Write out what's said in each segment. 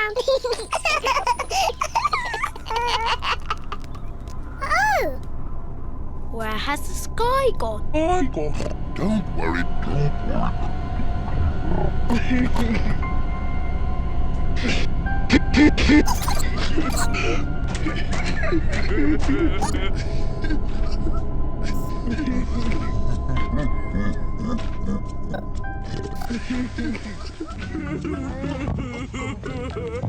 ground. Oh! Where has the sky gone? Don't worry.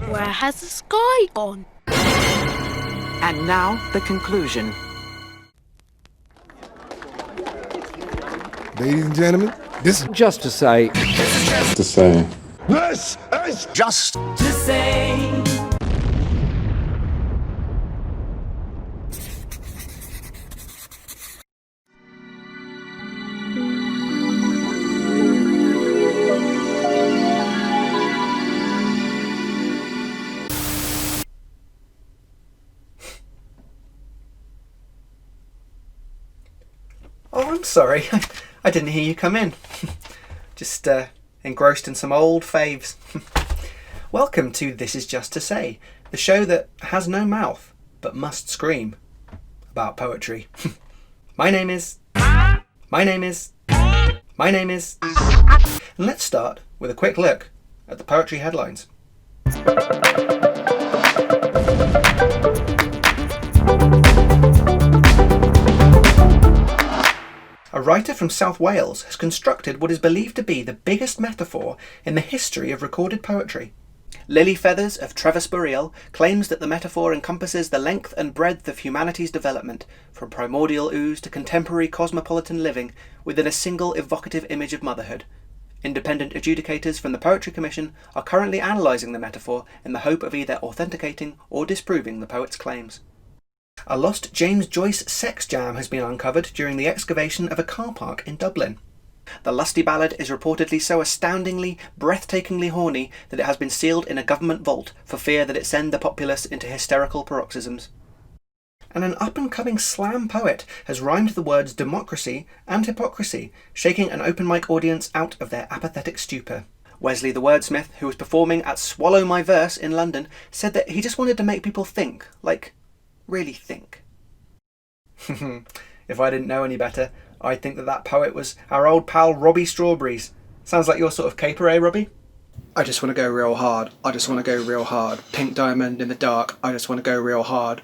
Where has the sky gone? And now, the conclusion. Ladies and gentlemen, this is Just to say. This is Just to say. Oh, I'm sorry. I didn't hear you come in. Just engrossed in some old faves. Welcome to This Is Just to Say, the show that has no mouth but must scream about poetry. My name is. And let's start with a quick look at the poetry headlines. A writer from South Wales has constructed what is believed to be the biggest metaphor in the history of recorded poetry. Lily Feathers of Trevis Burial claims that the metaphor encompasses the length and breadth of humanity's development, from primordial ooze to contemporary cosmopolitan living, within a single evocative image of motherhood. Independent adjudicators from the Poetry Commission are currently analysing the metaphor in the hope of either authenticating or disproving the poet's claims. A lost James Joyce sex jam has been uncovered during the excavation of a car park in Dublin. The lusty ballad is reportedly so astoundingly, breathtakingly horny that it has been sealed in a government vault for fear that it send the populace into hysterical paroxysms. And an up-and-coming slam poet has rhymed the words democracy and hypocrisy, shaking an open mic audience out of their apathetic stupor. Wesley the wordsmith, who was performing at Swallow My Verse in London, said that he just wanted to make people think, like, really think. If I didn't know any better, I'd think that poet was our old pal Robbie Strawberries. Sounds like your sort of caper, eh, Robbie? I just want to go real hard. Pink diamond in the dark. I just want to go real hard.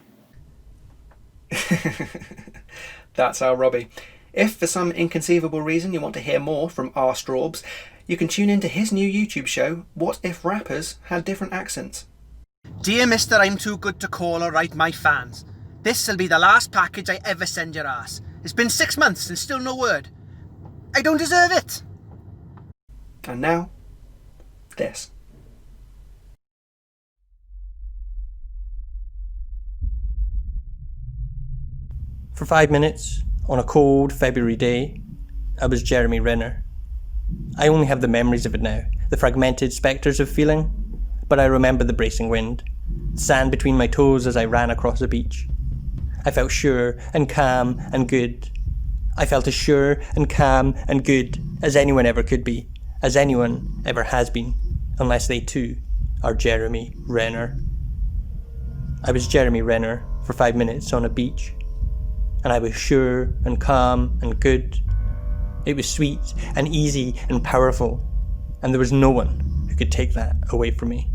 That's our Robbie. If for some inconceivable reason you want to hear more from R. Straubs, you can tune into his new YouTube show, What If Rappers Had Different Accents? Dear Mr. I'm Too Good to Call or Write My Fans, this'll be the last package I ever send your ass. It's been 6 months and still no word. I don't deserve it. And now, this. For 5 minutes, on a cold February day, I was Jeremy Renner. I only have the memories of it now, the fragmented spectres of feeling, but I remember the bracing wind, sand between my toes as I ran across the beach. I felt sure and calm and good. I felt as sure and calm and good as anyone ever could be, as anyone ever has been, unless they too are Jeremy Renner. I was Jeremy Renner for 5 minutes on a beach, and I was sure and calm and good. It was sweet and easy and powerful, and there was no one who could take that away from me.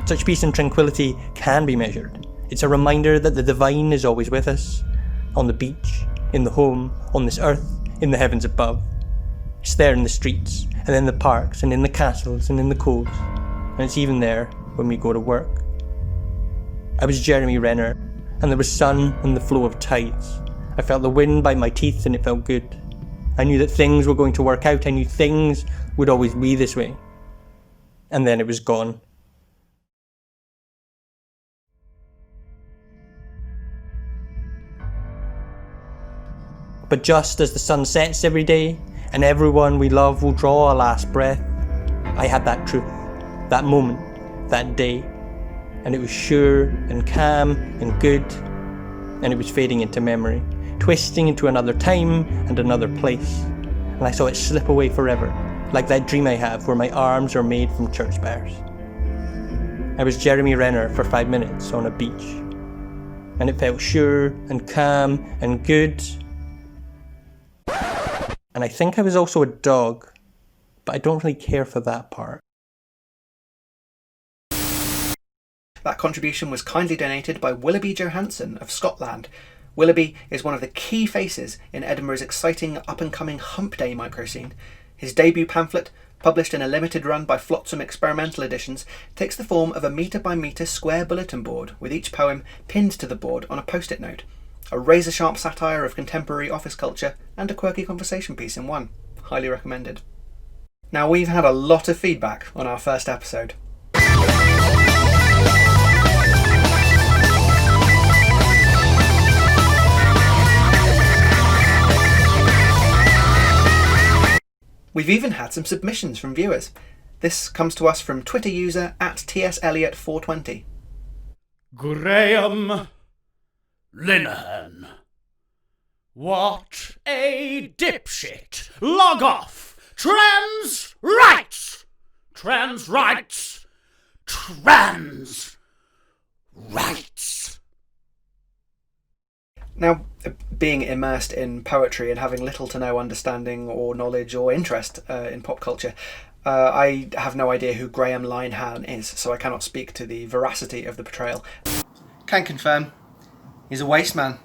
Such peace and tranquility can be measured. It's a reminder that the divine is always with us, on the beach, in the home, on this earth, in the heavens above. It's there in the streets, and in the parks, and in the castles, and in the coves, and it's even there when we go to work. I was Jeremy Renner, and there was sun and the flow of tides. I felt the wind by my teeth and it felt good. I knew that things were going to work out. I knew things would always be this way. And then it was gone. But just as the sun sets every day, and everyone we love will draw a last breath, I had that truth, that moment, that day, and it was sure and calm and good, and it was fading into memory, twisting into another time and another place, and I saw it slip away forever, like that dream I have where my arms are made from church bars. I was Jeremy Renner for 5 minutes on a beach, and it felt sure and calm and good. And I think I was also a dog, but I don't really care for that part. That contribution was kindly donated by Willoughby Johansen of Scotland. Willoughby is one of the key faces in Edinburgh's exciting up-and-coming Hump Day microscene. His debut pamphlet, published in a limited run by Flotsam Experimental Editions, takes the form of a metre-by-metre square bulletin board, with each poem pinned to the board on a post-it note. A razor-sharp satire of contemporary office culture and a quirky conversation piece in one. Highly recommended. Now, we've had a lot of feedback on our first episode. We've even had some submissions from viewers. This comes to us from Twitter user @TSElliot420. Graham Linehan. What a dipshit! Log off! Trans rights! Trans rights! Trans rights! Now, being immersed in poetry and having little to no understanding or knowledge or interest in pop culture, I have no idea who Graham Linehan is, so I cannot speak to the veracity of the portrayal. Can confirm, he's a waste man.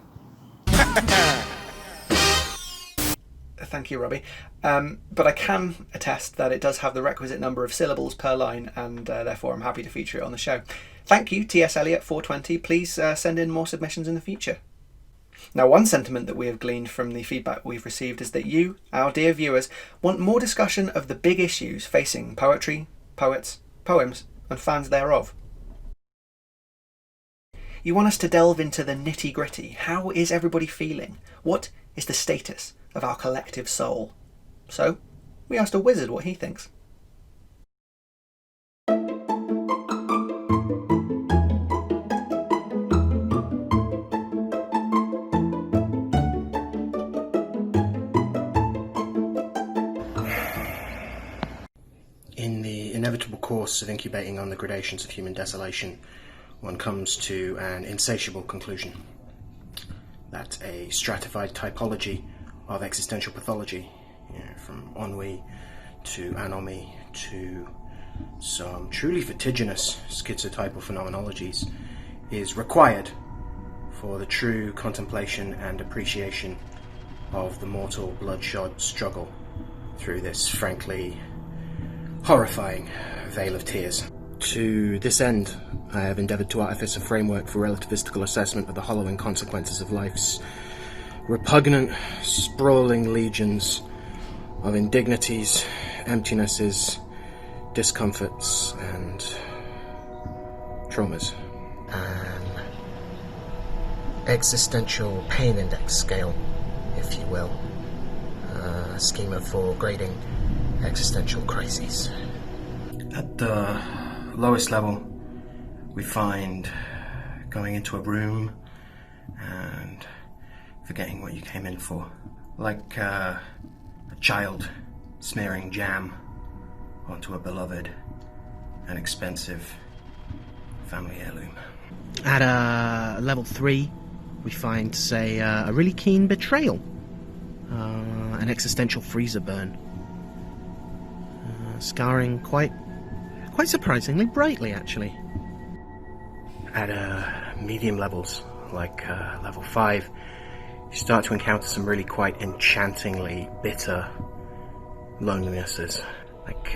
Thank you, Robbie. But I can attest that it does have the requisite number of syllables per line, and therefore I'm happy to feature it on the show. Thank you, TSElliot420. Please send in more submissions in the future. Now, one sentiment that we have gleaned from the feedback we've received is that you, our dear viewers, want more discussion of the big issues facing poetry, poets, poems, and fans thereof. You want us to delve into the nitty-gritty. How is everybody feeling? What is the status of our collective soul? So, we asked a wizard what he thinks. In the inevitable course of incubating on the gradations of human desolation, one comes to an insatiable conclusion that a stratified typology of existential pathology, from ennui to anomie to some truly vertiginous schizotypal phenomenologies, is required for the true contemplation and appreciation of the mortal bloodshot struggle through this frankly horrifying veil of tears. To this end, I have endeavoured to artifice a framework for relativistical assessment of the hollowing consequences of life's repugnant, sprawling legions of indignities, emptinesses, discomforts, and traumas. An existential pain index scale, if you will. A schema for grading existential crises. At the lowest level, we find going into a room and forgetting what you came in for. Like a child smearing jam onto a beloved and expensive family heirloom. At level 3, we find, say, a really keen betrayal. An existential freezer burn. Scarring quite surprisingly brightly, actually. At medium levels, like level 5, you start to encounter some really quite enchantingly bitter lonelinesses, like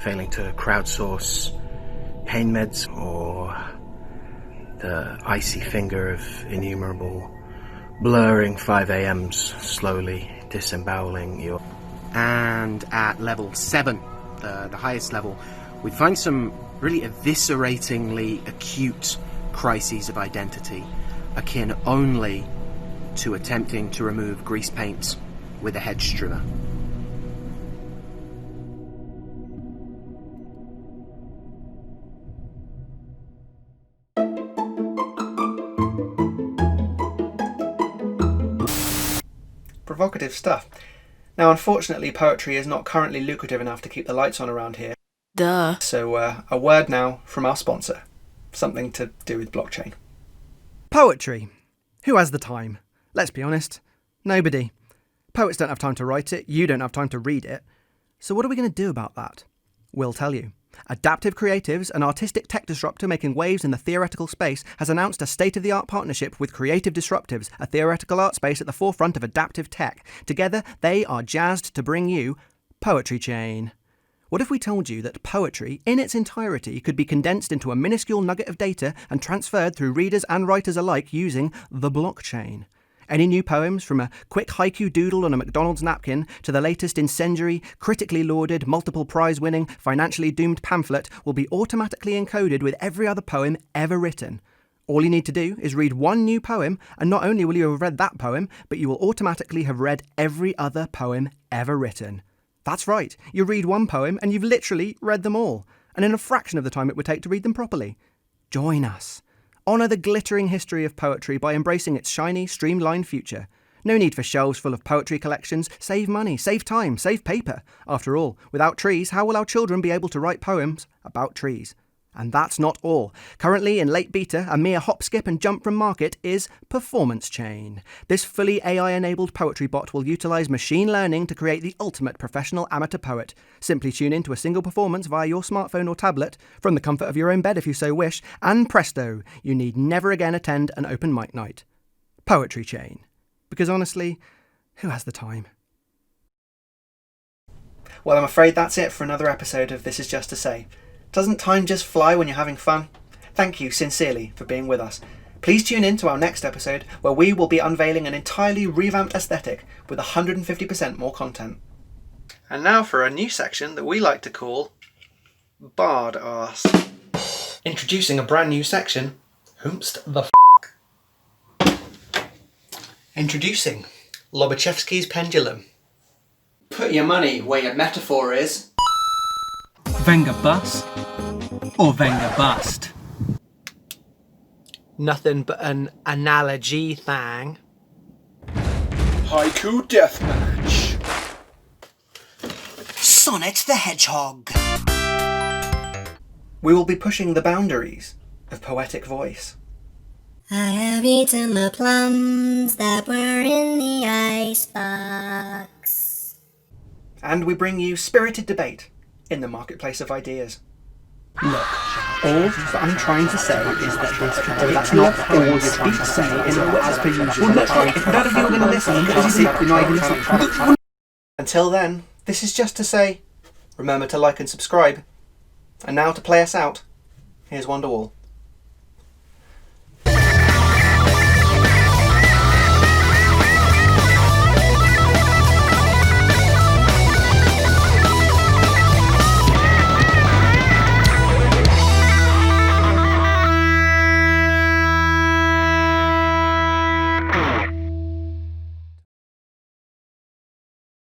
failing to crowdsource pain meds, or the icy finger of innumerable blurring 5 a.m.s slowly disemboweling your... And at level 7, the highest level, we find some really evisceratingly acute crises of identity, akin only to attempting to remove grease paint with a hedge trimmer. Provocative stuff. Now, unfortunately, poetry is not currently lucrative enough to keep the lights on around here. Duh. So, a word now from our sponsor. Something to do with blockchain. Poetry. Who has the time? Let's be honest. Nobody. Poets don't have time to write it, you don't have time to read it. So what are we going to do about that? We'll tell you. Adaptive Creatives, an artistic tech disruptor making waves in the theoretical space, has announced a state-of-the-art partnership with Creative Disruptives, a theoretical art space at the forefront of adaptive tech. Together, they are jazzed to bring you Poetry Chain. What if we told you that poetry, in its entirety, could be condensed into a minuscule nugget of data and transferred through readers and writers alike using the blockchain? Any new poems, from a quick haiku doodle on a McDonald's napkin to the latest incendiary, critically lauded, multiple prize-winning, financially doomed pamphlet, will be automatically encoded with every other poem ever written. All you need to do is read one new poem, and not only will you have read that poem, but you will automatically have read every other poem ever written. That's right, you read one poem and you've literally read them all, and in a fraction of the time it would take to read them properly. Join us. Honour the glittering history of poetry by embracing its shiny, streamlined future. No need for shelves full of poetry collections. Save money, save time, save paper. After all, without trees, how will our children be able to write poems about trees? And that's not all. Currently in late beta, a mere hop, skip and jump from market is Performance Chain. This fully AI-enabled poetry bot will utilise machine learning to create the ultimate professional amateur poet. Simply tune in to a single performance via your smartphone or tablet, from the comfort of your own bed if you so wish, and presto, you need never again attend an open mic night. Poetry Chain. Because honestly, who has the time? Well, I'm afraid that's it for another episode of This Is Just to Say. Doesn't time just fly when you're having fun? Thank you sincerely for being with us. Please tune in to our next episode, where we will be unveiling an entirely revamped aesthetic with 150% more content. And now for a new section that we like to call Bard Arse. Introducing a brand new section, Whomst the Introducing Lobachevsky's Pendulum. Put your money where your metaphor is. Venga bus or Venga bust? Nothing but an analogy thang. Haiku deathmatch. Sonnet the Hedgehog. We will be pushing the boundaries of poetic voice. I have eaten the plums that were in the icebox. And we bring you spirited debate in the marketplace of ideas. Look, all that I'm trying to say is that this that's not all your speech to say in as per usual. Well, look, if none of you are going to listen, because you see, you're not even listening. Until then, this is just to say, remember to like and subscribe. And now to play us out, here's Wonderwall.